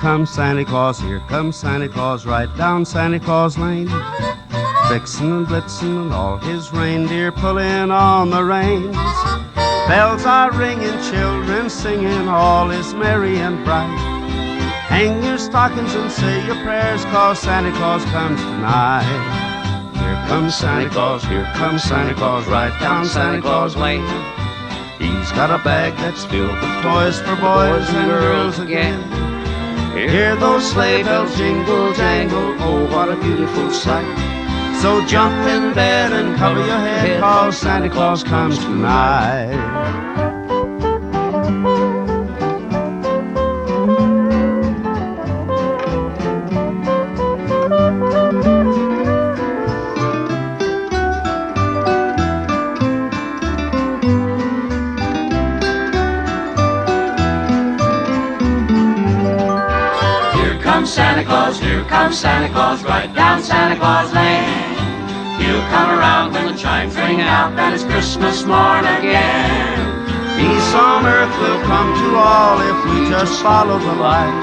comes Santa Claus, right down Santa Claus Lane. Vixen and Blitzen and all his reindeer pulling on the reins. Bells are ringing, children singing, all is merry and bright. Hang your stockings and say your prayers, 'cause Santa Claus comes tonight. Here comes Santa Claus, right down Santa Claus Lane. He's got a bag that's filled with toys for boys and girls again. Hear those sleigh bells jingle, jangle, oh, what a beautiful sight. So jump in bed and cover your head, 'cause Santa Claus comes tonight. Here comes Santa Claus, right down Santa Claus Lane. He'll come around when the chimes ring out, and it's Christmas morn again. Peace on earth will come to all if we just follow the light.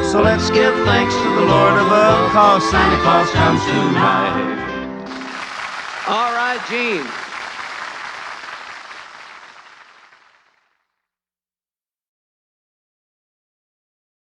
So let's give thanks to the Lord above, 'cause Santa Claus comes tonight. All right, Gene.